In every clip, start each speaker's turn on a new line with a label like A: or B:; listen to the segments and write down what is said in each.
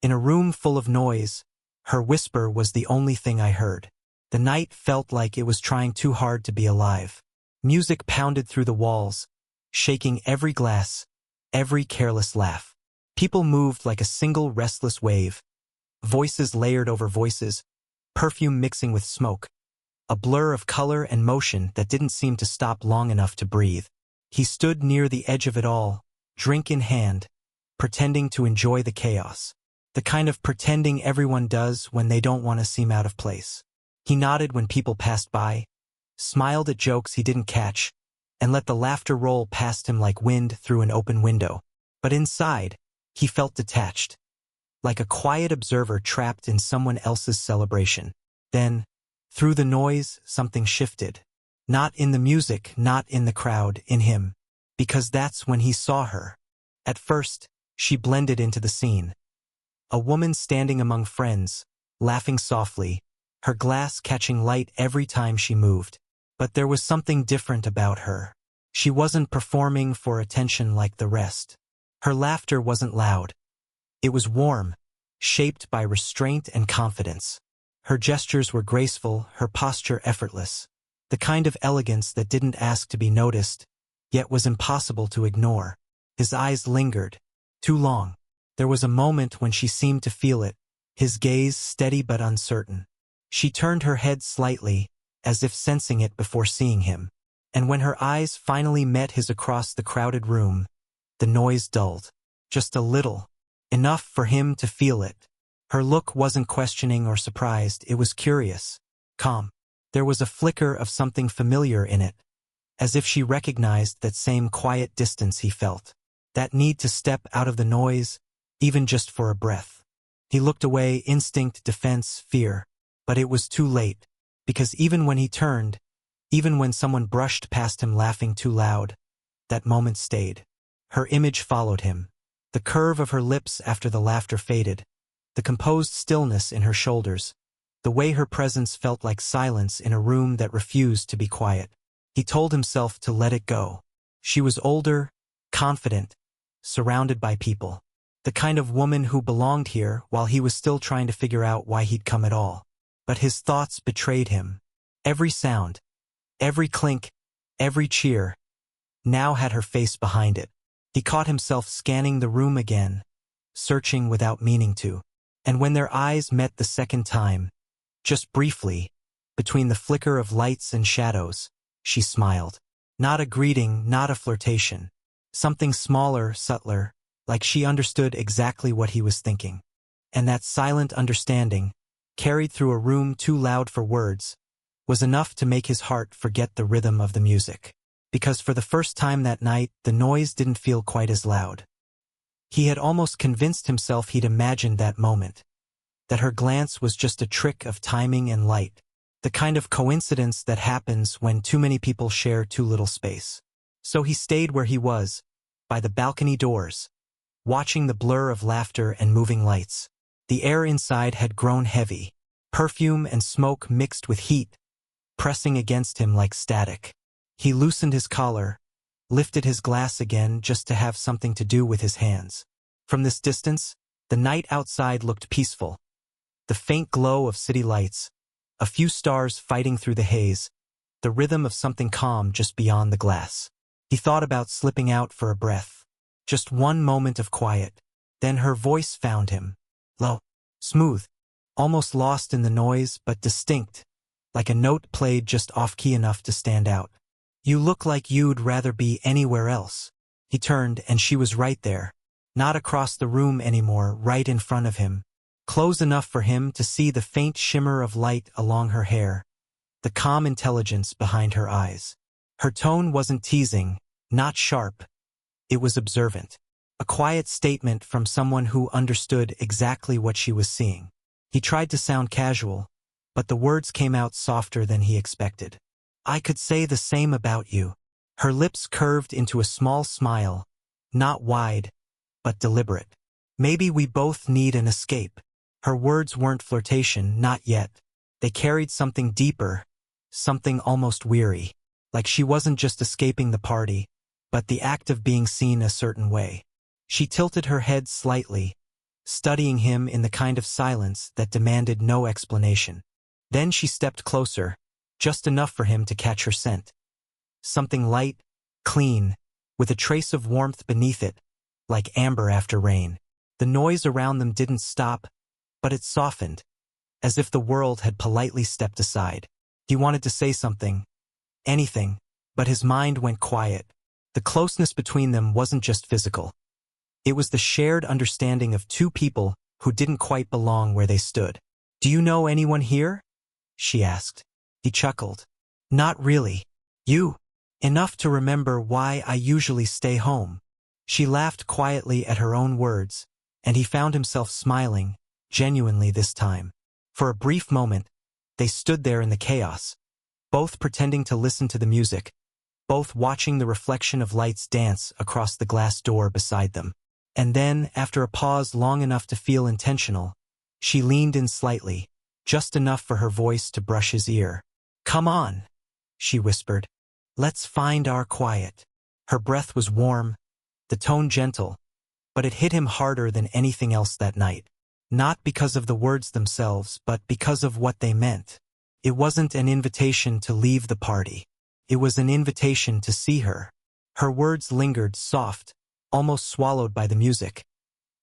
A: In a room full of noise, her whisper was the only thing I heard. The night felt like it was trying too hard to be alive. Music pounded through the walls, shaking every glass, every careless laugh. People moved like a single restless wave. Voices layered over voices, perfume mixing with smoke. A blur of color and motion that didn't seem to stop long enough to breathe. He stood near the edge of it all, drink in hand, pretending to enjoy the chaos. The kind of pretending everyone does when they don't want to seem out of place. He nodded when people passed by, smiled at jokes he didn't catch, and let the laughter roll past him like wind through an open window. But inside, he felt detached, like a quiet observer trapped in someone else's celebration. Then, through the noise, something shifted. Not in the music, not in the crowd, in him. Because that's when he saw her. At first, she blended into the scene. A woman standing among friends, laughing softly, her glass catching light every time she moved. But there was something different about her. She wasn't performing for attention like the rest. Her laughter wasn't loud. It was warm, shaped by restraint and confidence. Her gestures were graceful, her posture effortless. The kind of elegance that didn't ask to be noticed, yet was impossible to ignore. His eyes lingered. Too long. There was a moment when she seemed to feel it, his gaze steady but uncertain. She turned her head slightly, as if sensing it before seeing him. And when her eyes finally met his across the crowded room, the noise dulled. Just a little. Enough for him to feel it. Her look wasn't questioning or surprised, it was curious. Calm. There was a flicker of something familiar in it, as if she recognized that same quiet distance he felt. That need to step out of the noise, even just for a breath. He looked away, instinct, defense, fear. But it was too late, because even when he turned, even when someone brushed past him laughing too loud, that moment stayed. Her image followed him. The curve of her lips after the laughter faded, the composed stillness in her shoulders, the way her presence felt like silence in a room that refused to be quiet. He told himself to let it go. She was older, confident, surrounded by people. The kind of woman who belonged here while he was still trying to figure out why he'd come at all. But his thoughts betrayed him. Every sound, every clink, every cheer, now had her face behind it. He caught himself scanning the room again, searching without meaning to. And when their eyes met the second time, just briefly, between the flicker of lights and shadows, she smiled. Not a greeting, not a flirtation. Something smaller, subtler, like she understood exactly what he was thinking. And that silent understanding, carried through a room too loud for words, was enough to make his heart forget the rhythm of the music. Because for the first time that night, the noise didn't feel quite as loud. He had almost convinced himself he'd imagined that moment, that her glance was just a trick of timing and light, the kind of coincidence that happens when too many people share too little space. So he stayed where he was, by the balcony doors, watching the blur of laughter and moving lights. The air inside had grown heavy, perfume and smoke mixed with heat, pressing against him like static. He loosened his collar, lifted his glass again just to have something to do with his hands. From this distance, the night outside looked peaceful. The faint glow of city lights, a few stars fighting through the haze, the rhythm of something calm just beyond the glass. He thought about slipping out for a breath. Just one moment of quiet. Then her voice found him. Low, smooth, almost lost in the noise but distinct, like a note played just off-key enough to stand out. You look like you'd rather be anywhere else. He turned and she was right there. Not across the room anymore, right in front of him. Close enough for him to see the faint shimmer of light along her hair, the calm intelligence behind her eyes. Her tone wasn't teasing, not sharp. It was observant. A quiet statement from someone who understood exactly what she was seeing. He tried to sound casual, but the words came out softer than he expected. I could say the same about you. Her lips curved into a small smile, not wide, but deliberate. Maybe we both need an escape. Her words weren't flirtation, not yet. They carried something deeper, something almost weary. Like she wasn't just escaping the party, but the act of being seen a certain way. She tilted her head slightly, studying him in the kind of silence that demanded no explanation. Then she stepped closer, just enough for him to catch her scent. Something light, clean, with a trace of warmth beneath it, like amber after rain. The noise around them didn't stop, but it softened, as if the world had politely stepped aside. He wanted to say something, anything, but his mind went quiet. The closeness between them wasn't just physical. It was the shared understanding of two people who didn't quite belong where they stood. "Do you know anyone here?" she asked. He chuckled. "Not really. You? Enough to remember why I usually stay home." She laughed quietly at her own words, and he found himself smiling, genuinely this time. For a brief moment, they stood there in the chaos, both pretending to listen to the music, both watching the reflection of lights dance across the glass door beside them. And then, after a pause long enough to feel intentional, she leaned in slightly, just enough for her voice to brush his ear. "Come on," she whispered. "Let's find our quiet." Her breath was warm, the tone gentle, but it hit him harder than anything else that night. Not because of the words themselves, but because of what they meant. It wasn't an invitation to leave the party. It was an invitation to see her. Her words lingered soft, almost swallowed by the music,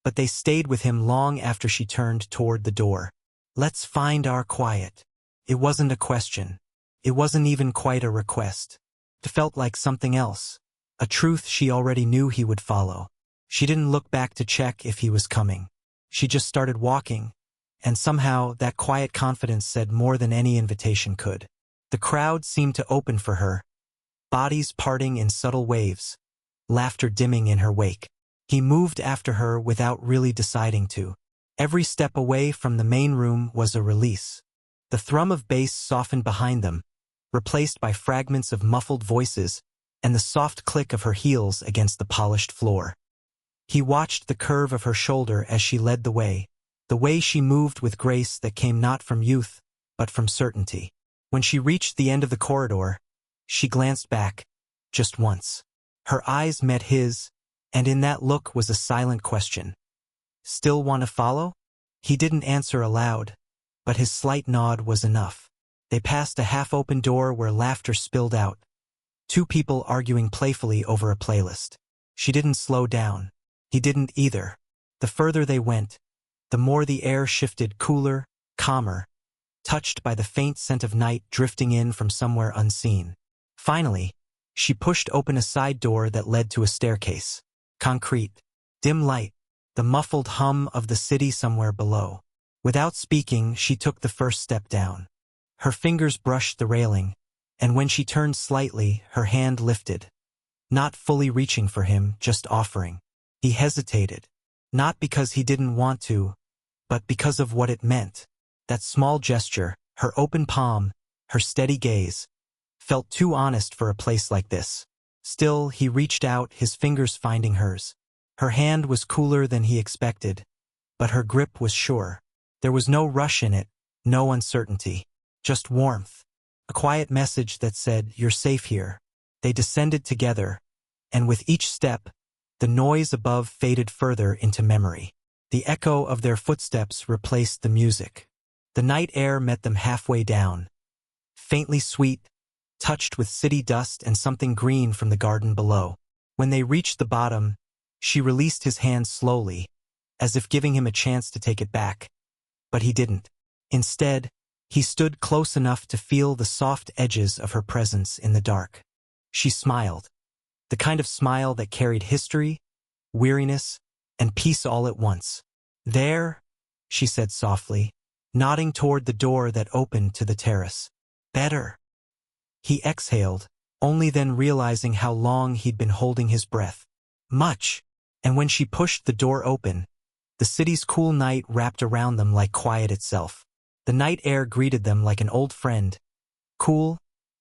A: but they stayed with him long after she turned toward the door. "Let's find our quiet." It wasn't a question. It wasn't even quite a request. It felt like something else, a truth she already knew he would follow. She didn't look back to check if he was coming. She just started walking, and somehow that quiet confidence said more than any invitation could. The crowd seemed to open for her, bodies parting in subtle waves, laughter dimming in her wake. He moved after her without really deciding to. Every step away from the main room was a release. The thrum of bass softened behind them, replaced by fragments of muffled voices and the soft click of her heels against the polished floor. He watched the curve of her shoulder as she led the way she moved with grace that came not from youth, but from certainty. When she reached the end of the corridor, she glanced back, just once. Her eyes met his, and in that look was a silent question. "Still want to follow?" He didn't answer aloud, but his slight nod was enough. They passed a half-open door where laughter spilled out. Two people arguing playfully over a playlist. She didn't slow down. He didn't either. The further they went, the more the air shifted cooler, calmer, touched by the faint scent of night drifting in from somewhere unseen. Finally, she pushed open a side door that led to a staircase. Concrete, dim light, the muffled hum of the city somewhere below. Without speaking, she took the first step down. Her fingers brushed the railing, and when she turned slightly, her hand lifted. Not fully reaching for him, just offering. He hesitated, not because he didn't want to, but because of what it meant. That small gesture, her open palm, her steady gaze, felt too honest for a place like this. Still, he reached out, his fingers finding hers. Her hand was cooler than he expected, but her grip was sure. There was no rush in it, no uncertainty, just warmth. A quiet message that said, "You're safe here." They descended together, and with each step, the noise above faded further into memory. The echo of their footsteps replaced the music. The night air met them halfway down, faintly sweet, touched with city dust and something green from the garden below. When they reached the bottom, she released his hand slowly, as if giving him a chance to take it back. But he didn't. Instead, he stood close enough to feel the soft edges of her presence in the dark. She smiled, the kind of smile that carried history, weariness, and peace all at once. "There," she said softly, nodding toward the door that opened to the terrace. "Better." He exhaled, only then realizing how long he'd been holding his breath. Much. And when she pushed the door open, the city's cool night wrapped around them like quiet itself. The night air greeted them like an old friend, cool,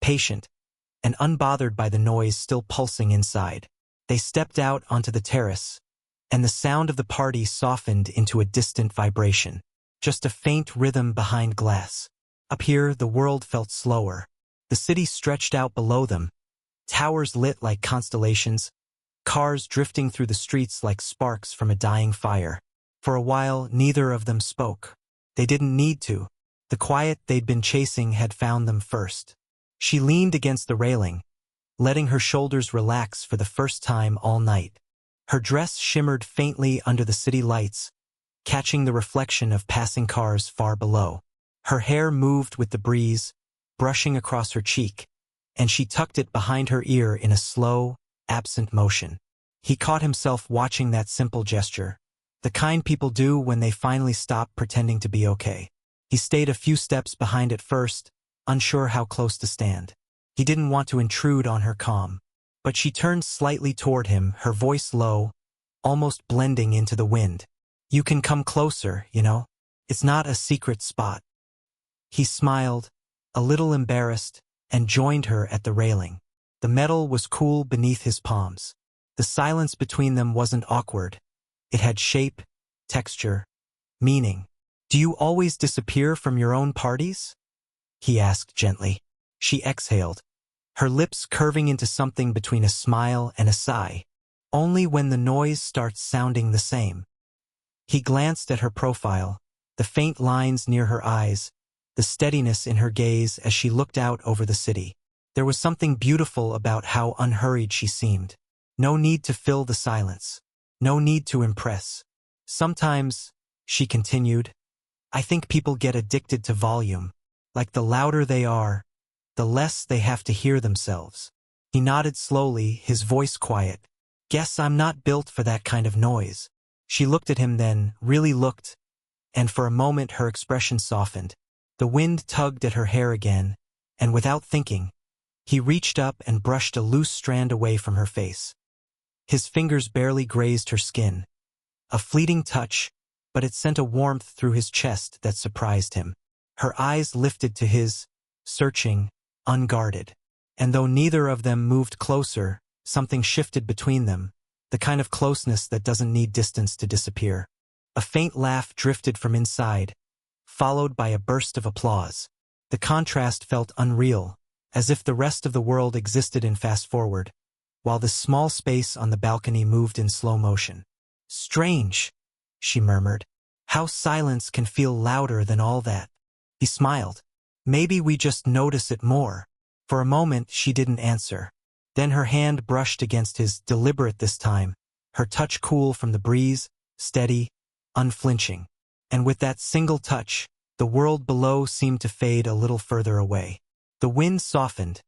A: patient, and unbothered by the noise still pulsing inside. They stepped out onto the terrace, and the sound of the party softened into a distant vibration, just a faint rhythm behind glass. Up here, the world felt slower. The city stretched out below them, towers lit like constellations, cars drifting through the streets like sparks from a dying fire. For a while, neither of them spoke. They didn't need to. The quiet they'd been chasing had found them first. She leaned against the railing, letting her shoulders relax for the first time all night. Her dress shimmered faintly under the city lights, catching the reflection of passing cars far below. Her hair moved with the breeze, brushing across her cheek, and she tucked it behind her ear in a slow, absent motion. He caught himself watching that simple gesture, the kind people do when they finally stop pretending to be okay. He stayed a few steps behind at first, unsure how close to stand. He didn't want to intrude on her calm. But she turned slightly toward him, her voice low, almost blending into the wind. "You can come closer, you know? It's not a secret spot." He smiled, a little embarrassed, and joined her at the railing. The metal was cool beneath his palms. The silence between them wasn't awkward. It had shape, texture, meaning. "Do you always disappear from your own parties?" he asked gently. She exhaled, her lips curving into something between a smile and a sigh. "Only when the noise starts sounding the same." He glanced at her profile, the faint lines near her eyes, the steadiness in her gaze as she looked out over the city. There was something beautiful about how unhurried she seemed. No need to fill the silence. No need to impress. "Sometimes," she continued, "I think people get addicted to volume. Like the louder they are, the less they have to hear themselves." He nodded slowly, his voice quiet. "Guess I'm not built for that kind of noise." She looked at him then, really looked, and for a moment her expression softened. The wind tugged at her hair again, and without thinking, he reached up and brushed a loose strand away from her face. His fingers barely grazed her skin. A fleeting touch, but it sent a warmth through his chest that surprised him. Her eyes lifted to his, searching, unguarded. And though neither of them moved closer, something shifted between them, the kind of closeness that doesn't need distance to disappear. A faint laugh drifted from inside, followed by a burst of applause. The contrast felt unreal, as if the rest of the world existed in fast-forward, while the small space on the balcony moved in slow motion. "Strange," she murmured. "How silence can feel louder than all that." He smiled. "Maybe we just notice it more." For a moment she didn't answer. Then her hand brushed against his, deliberate this time, her touch cool from the breeze, steady, unflinching. And with that single touch, the world below seemed to fade a little further away. The wind softened,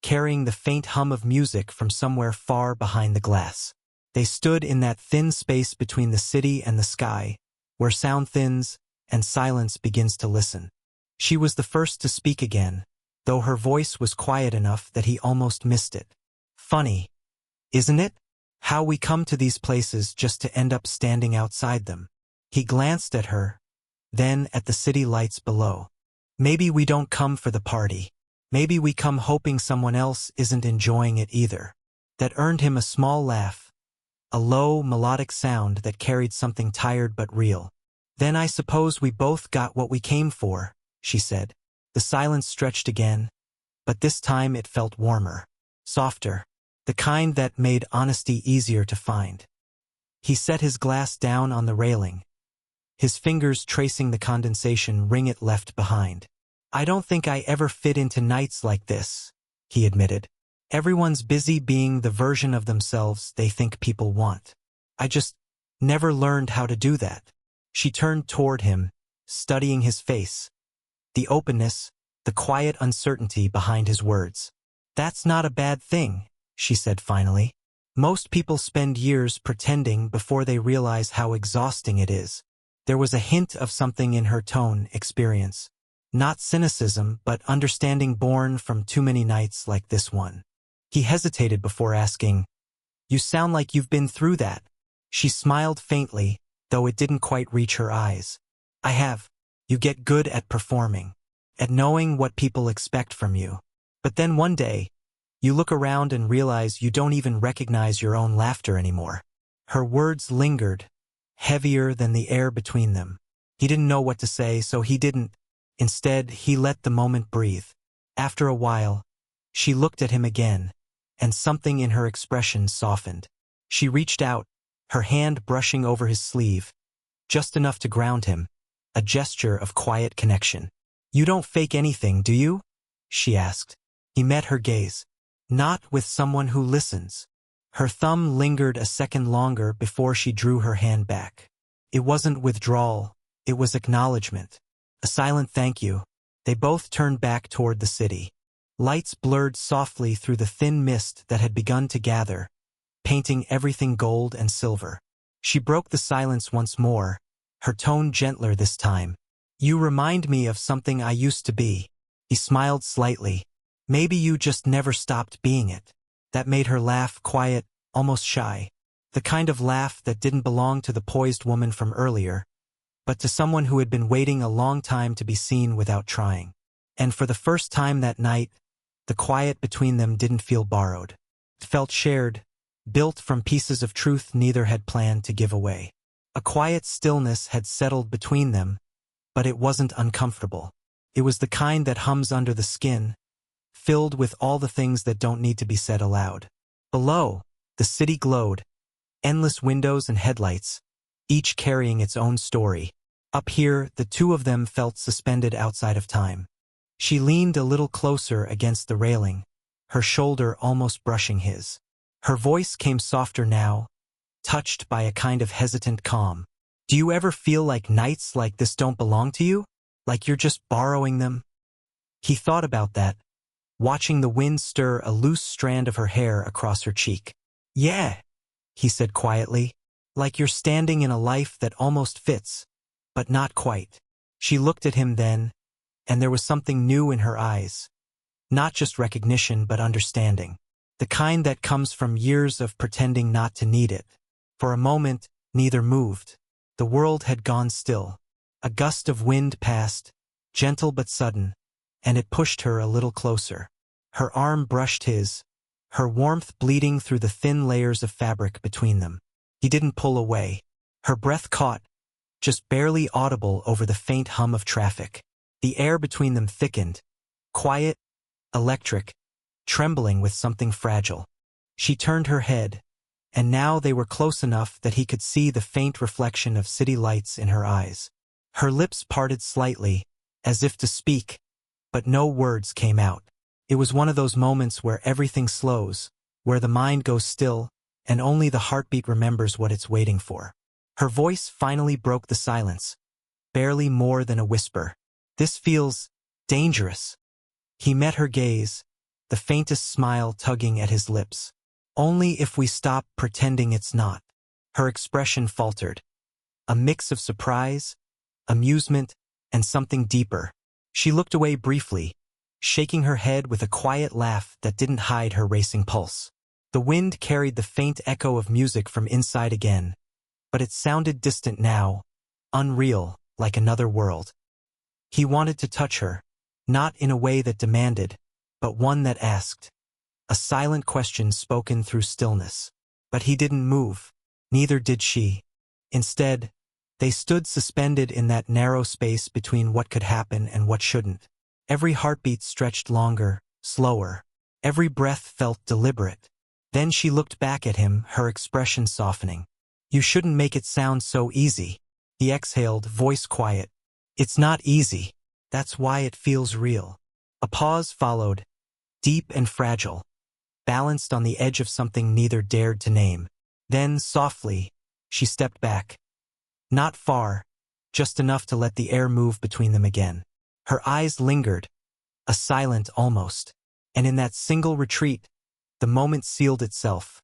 A: carrying the faint hum of music from somewhere far behind the glass. They stood in that thin space between the city and the sky, where sound thins and silence begins to listen. She was the first to speak again, though her voice was quiet enough that he almost missed it. "Funny, isn't it? How we come to these places just to end up standing outside them." He glanced at her, then at the city lights below. "Maybe we don't come for the party. Maybe we come hoping someone else isn't enjoying it either." That earned him a small laugh, a low, melodic sound that carried something tired but real. "Then I suppose we both got what we came for," she said. The silence stretched again, but this time it felt warmer, softer, the kind that made honesty easier to find. He set his glass down on the railing, his fingers tracing the condensation ring it left behind. "I don't think I ever fit into nights like this," he admitted. "Everyone's busy being the version of themselves they think people want. I just never learned how to do that." She turned toward him, studying his face, the openness, the quiet uncertainty behind his words. "That's not a bad thing," she said finally. "Most people spend years pretending before they realize how exhausting it is." There was a hint of something in her tone, experience. Not cynicism, but understanding born from too many nights like this one. He hesitated before asking, "You sound like you've been through that." She smiled faintly, though it didn't quite reach her eyes. "I have. You get good at performing, at knowing what people expect from you. But then one day, you look around and realize you don't even recognize your own laughter anymore." Her words lingered, heavier than the air between them. He didn't know what to say, so he didn't. Instead, he let the moment breathe. After a while, she looked at him again, and something in her expression softened. She reached out, her hand brushing over his sleeve, just enough to ground him, a gesture of quiet connection. "You don't fake anything, do you?" she asked. He met her gaze. "Not with someone who listens." Her thumb lingered a second longer before she drew her hand back. It wasn't withdrawal, it was acknowledgement. A silent thank you. They both turned back toward the city. Lights blurred softly through the thin mist that had begun to gather, painting everything gold and silver. She broke the silence once more, her tone gentler this time. "You remind me of something I used to be." He smiled slightly. "Maybe you just never stopped being it." That made her laugh, quiet, almost shy. The kind of laugh that didn't belong to the poised woman from earlier, but to someone who had been waiting a long time to be seen without trying. And for the first time that night, the quiet between them didn't feel borrowed. It felt shared, built from pieces of truth neither had planned to give away. A quiet stillness had settled between them, but it wasn't uncomfortable. It was the kind that hums under the skin, filled with all the things that don't need to be said aloud. Below, the city glowed, endless windows and headlights, each carrying its own story. Up here, the two of them felt suspended outside of time. She leaned a little closer against the railing, her shoulder almost brushing his. Her voice came softer now, touched by a kind of hesitant calm. "Do you ever feel like nights like this don't belong to you? Like you're just borrowing them?" He thought about that, watching the wind stir a loose strand of her hair across her cheek. "Yeah," he said quietly, "like you're standing in a life that almost fits, but not quite." She looked at him then, and there was something new in her eyes. Not just recognition, but understanding. The kind that comes from years of pretending not to need it. For a moment, neither moved. The world had gone still. A gust of wind passed, gentle but sudden, and it pushed her a little closer. Her arm brushed his, her warmth bleeding through the thin layers of fabric between them. He didn't pull away. Her breath caught, just barely audible over the faint hum of traffic. The air between them thickened, quiet, electric, trembling with something fragile. She turned her head, and now they were close enough that he could see the faint reflection of city lights in her eyes. Her lips parted slightly, as if to speak, but no words came out. It was one of those moments where everything slows, where the mind goes still, and only the heartbeat remembers what it's waiting for. Her voice finally broke the silence, barely more than a whisper. "This feels dangerous." He met her gaze, the faintest smile tugging at his lips. "Only if we stop pretending it's not." Her expression faltered, a mix of surprise, amusement, and something deeper. She looked away briefly, shaking her head with a quiet laugh that didn't hide her racing pulse. The wind carried the faint echo of music from inside again, but it sounded distant now, unreal, like another world. He wanted to touch her, not in a way that demanded, but one that asked. A silent question spoken through stillness. But he didn't move. Neither did she. Instead, they stood suspended in that narrow space between what could happen and what shouldn't. Every heartbeat stretched longer, slower. Every breath felt deliberate. Then she looked back at him, her expression softening. "You shouldn't make it sound so easy." He exhaled, voice quiet. "It's not easy. That's why it feels real." A pause followed, deep and fragile, balanced on the edge of something neither dared to name. Then, softly, she stepped back. Not far, just enough to let the air move between them again. Her eyes lingered, a silent almost, and in that single retreat, the moment sealed itself.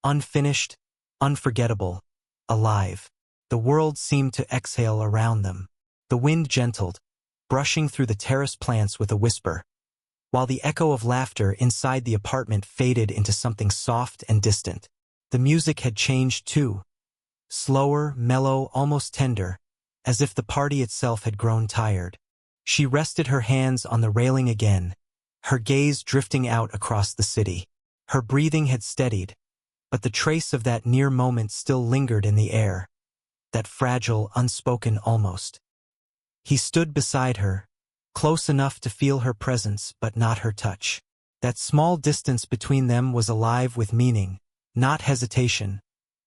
A: Unfinished, unforgettable, alive. The world seemed to exhale around them. The wind gentled, brushing through the terrace plants with a whisper, while the echo of laughter inside the apartment faded into something soft and distant. The music had changed too. Slower, mellow, almost tender, as if the party itself had grown tired. She rested her hands on the railing again, her gaze drifting out across the city. Her breathing had steadied, but the trace of that near moment still lingered in the air, that fragile, unspoken almost. He stood beside her, close enough to feel her presence but not her touch. That small distance between them was alive with meaning, not hesitation,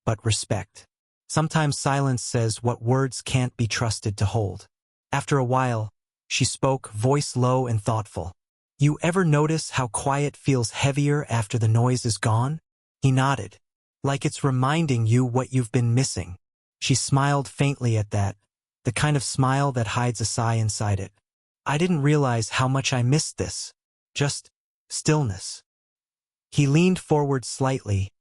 A: but respect. Sometimes silence says what words can't be trusted to hold. After a while, she spoke, voice low and thoughtful. You ever notice how quiet feels heavier after the noise is gone? He nodded. Like it's reminding you what you've been missing. She smiled faintly at that, the kind of smile that hides a sigh inside it. I didn't realize how much I missed this. Just stillness. He leaned forward slightly,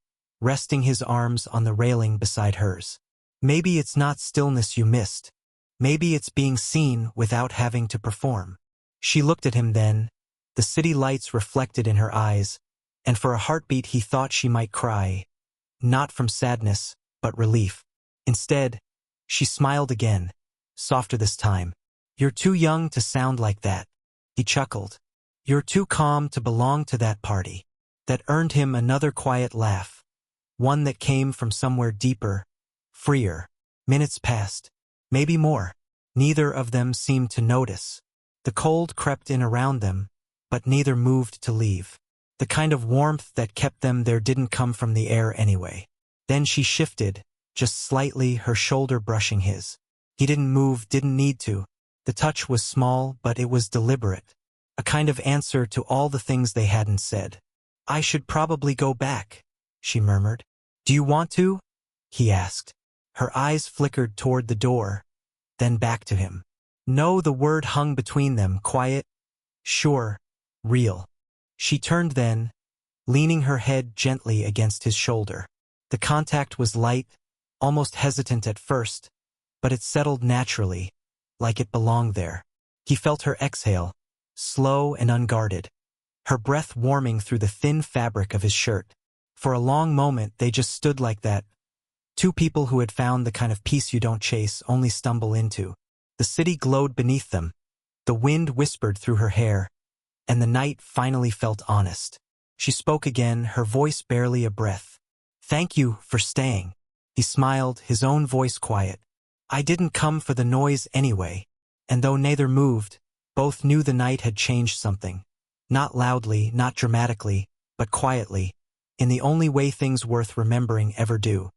A: resting his arms on the railing beside hers. Maybe it's not stillness you missed. Maybe it's being seen without having to perform. She looked at him then, the city lights reflected in her eyes, and for a heartbeat he thought she might cry. Not from sadness, but relief. Instead, she smiled again, softer this time. You're too young to sound like that. He chuckled. You're too calm to belong to that party. That earned him another quiet laugh. One that came from somewhere deeper, freer. Minutes passed. Maybe more. Neither of them seemed to notice. The cold crept in around them, but neither moved to leave. The kind of warmth that kept them there didn't come from the air anyway. Then she shifted, just slightly, her shoulder brushing his. He didn't move, didn't need to. The touch was small, but it was deliberate. A kind of answer to all the things they hadn't said. I should probably go back, she murmured. Do you want to? He asked. Her eyes flickered toward the door, then back to him. No, the word hung between them, quiet, sure, real. She turned then, leaning her head gently against his shoulder. The contact was light, almost hesitant at first, but it settled naturally, like it belonged there. He felt her exhale, slow and unguarded, her breath warming through the thin fabric of his shirt. For a long moment they just stood like that, two people who had found the kind of peace you don't chase, only stumble into. The city glowed beneath them. The wind whispered through her hair, and the night finally felt honest. She spoke again, her voice barely a breath. Thank you for staying. He smiled, his own voice quiet. I didn't come for the noise anyway. And though neither moved, both knew the night had changed something. Not loudly, not dramatically, but quietly, in the only way things worth remembering ever do.